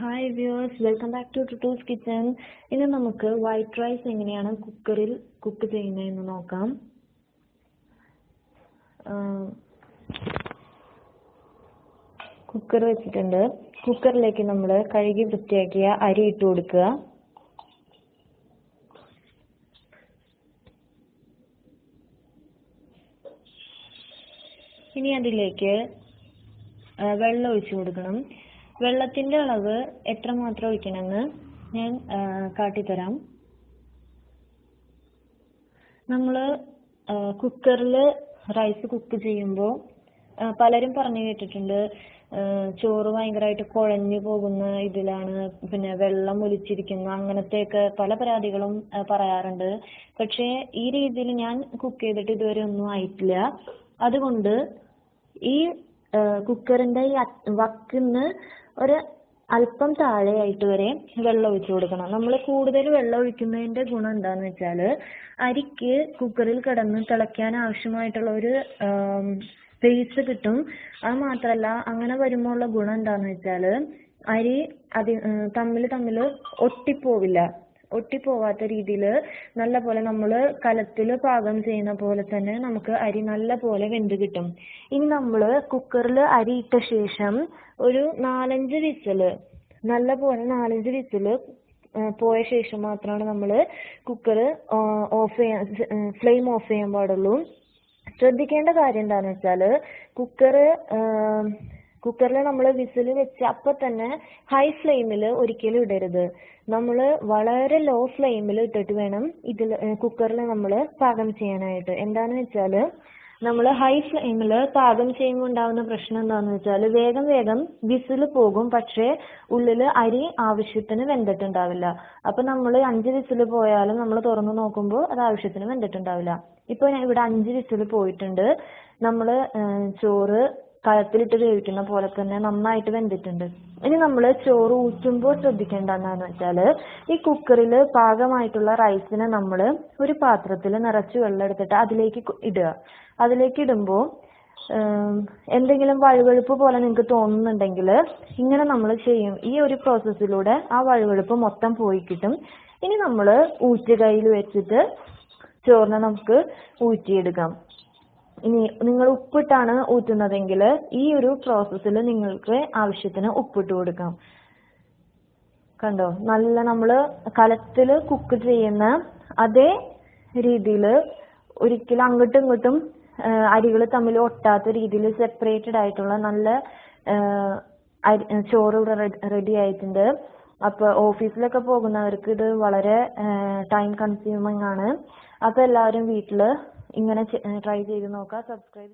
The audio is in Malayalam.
Hi viewers, welcome back to ടുട്ടൂസ് കിച്ചൺ. ഇനി നമുക്ക് വൈറ്റ് റൈസ് എങ്ങനെയാണ് കുക്കറിൽ കുക്ക് ചെയ്യുന്നതെന്ന് നോക്കാം. കുക്കർ വെച്ചിട്ടുണ്ട്. കുക്കറിലേക്ക് നമ്മൾ കഴുകി വൃത്തിയാക്കിയ അരി ഇട്ട് കൊടുക്കുക. ഇനി അതിലേക്ക് വെള്ളം ഒഴിച്ചു കൊടുക്കണം. വെള്ളത്തിൻ്റെ അളവ് എത്രമാത്രം ഒഴിക്കണമെന്ന് ഞാൻ കാട്ടിത്തരാം. നമ്മൾ കുക്കറിൽ റൈസ് കുക്ക് ചെയ്യുമ്പോൾ പലരും പറഞ്ഞു കേട്ടിട്ടുണ്ട്, ചോറ് ഭയങ്കരമായിട്ട് കുഴഞ്ഞു പോകുന്ന ഇതിലാണ്, പിന്നെ വെള്ളം ഒലിച്ചിരിക്കുന്നു, അങ്ങനത്തെയൊക്കെ പല പരാതികളും പറയാറുണ്ട്. പക്ഷേ ഈ രീതിയിൽ ഞാൻ കുക്ക് ചെയ്തിട്ട് ഇതുവരെ ഒന്നും ആയിട്ടില്ല. അതുകൊണ്ട് ഈ കുക്കറിൻ്റെ ഈ വക്കിന്ന് ഒരു അല്പം താഴെയായിട്ട് വരെ വെള്ളം ഒഴിച്ചു കൊടുക്കണം. നമ്മൾ കൂടുതൽ വെള്ളം ഒഴിക്കുന്നതിൻ്റെ ഗുണം എന്താണെന്ന് വെച്ചാൽ, അരിക്ക് കുക്കറിൽ കിടന്ന് തിളയ്ക്കാൻ ആവശ്യമായിട്ടുള്ള ഒരു സ്പേസ് കിട്ടും. അത് മാത്രമല്ല, അങ്ങനെ വരുമ്പോൾ ഉള്ള ഗുണം എന്താണെന്ന് വെച്ചാൽ, അരി തമ്മിൽ ഒട്ടിപ്പോവാത്ത രീതിയിൽ നല്ല പോലെ നമ്മൾ കലത്തിൽ പാകം ചെയ്യുന്ന പോലെ തന്നെ നമുക്ക് അരി നല്ല പോലെ വെന്ത് കിട്ടും. ഇനി നമ്മൾ കുക്കറിൽ അരി ഇട്ട ശേഷം ഒരു 4-5 വിസിൽ പോയ ശേഷം മാത്രമാണ് നമ്മൾ കുക്കർ ഫ്ലെയിം ഓഫ് ചെയ്യാൻ പാടുള്ളൂ. ശ്രദ്ധിക്കേണ്ട കാര്യം എന്താണെന്ന് വെച്ചാൽ, കുക്കറിൽ നമ്മൾ വിസിൽ വെച്ച് അപ്പം തന്നെ ഹൈ ഫ്ലെയിമിൽ ഒരിക്കലും ഇടരുത്. നമ്മൾ വളരെ ലോ ഫ്ലെയിമിൽ ഇട്ടിട്ട് വേണം കുക്കറിൽ നമ്മൾ പാകം ചെയ്യാനായിട്ട്. എന്താണെന്ന് വെച്ചാൽ, നമ്മൾ ഹൈ ഫ്ലെയിമിൽ പാകം ചെയ്യുമ്പോൾ ഉണ്ടാകുന്ന പ്രശ്നം എന്താണെന്ന് വെച്ചാൽ, വേഗം വിസിൽ പോകും, പക്ഷേ ഉള്ളിൽ അരി ആവശ്യത്തിന് വെന്തിട്ടുണ്ടാവില്ല. അപ്പം നമ്മൾ 5 വിസിൽ പോയാലും നമ്മൾ തുറന്ന് നോക്കുമ്പോൾ അത് ആവശ്യത്തിന് വെന്തിട്ടുണ്ടാവില്ല. ഇപ്പോൾ ഇവിടെ 5 വിസിൽ പോയിട്ടുണ്ട്. നമ്മൾ ചോറ് കലത്തിലിട്ട് വേവിക്കുന്ന പോലെ തന്നെ നന്നായിട്ട് വെന്തിട്ടുണ്ട്. ഇനി നമ്മൾ ചോറ് ഊറ്റുമ്പോൾ ശ്രദ്ധിക്കേണ്ട എന്താണെന്ന് വെച്ചാൽ, ഈ കുക്കറിൽ പാകമായിട്ടുള്ള റൈസിനെ നമ്മൾ ഒരു പാത്രത്തിൽ നിറച്ച് വെള്ളം എടുത്തിട്ട് അതിലേക്ക് ഇടുക. അതിലേക്ക് ഇടുമ്പോൾ എന്തെങ്കിലും വഴുവഴുപ്പ് പോലെ നിങ്ങൾക്ക് തോന്നുന്നുണ്ടെങ്കിൽ ഇങ്ങനെ നമ്മൾ ചെയ്യും. ഈ ഒരു പ്രോസസ്സിലൂടെ ആ വഴുവഴുപ്പ് മൊത്തം പോയി കിട്ടും. ഇനി നമ്മൾ ഊറ്റുകൈയിൽ വെച്ചിട്ട് ചോറിനെ നമുക്ക് ഊറ്റിയെടുക്കാം. ഇനി നിങ്ങൾ ഉപ്പിട്ടാണ് ഊറ്റുന്നതെങ്കിൽ ഈ ഒരു പ്രോസസ്സിൽ നിങ്ങൾക്ക് ആവശ്യത്തിന് ഉപ്പിട്ട് കൊടുക്കാം. കണ്ടോ, നല്ല നമ്മൾ കലത്തിൽ കുക്ക് ചെയ്യുന്ന അതേ രീതിയിൽ ഒരിക്കലും അങ്ങോട്ടും ഇങ്ങോട്ടും അരികൾ തമ്മിൽ ഒട്ടാത്ത രീതിയിൽ സെപ്പറേറ്റഡ് ആയിട്ടുള്ള നല്ല ചോറ് ഇവിടെ റെഡി ആയിട്ടുണ്ട്. അപ്പോൾ ഓഫീസിലൊക്കെ പോകുന്നവർക്ക് ഇത് വളരെ ടൈം കൺസ്യൂമിങ് ആണ്. അപ്പോൾ എല്ലാവരും വീട്ടിൽ ഇങ്ങനെ ട്രൈ ചെയ്ത് നോക്കുക. സബ്സ്ക്രൈബ്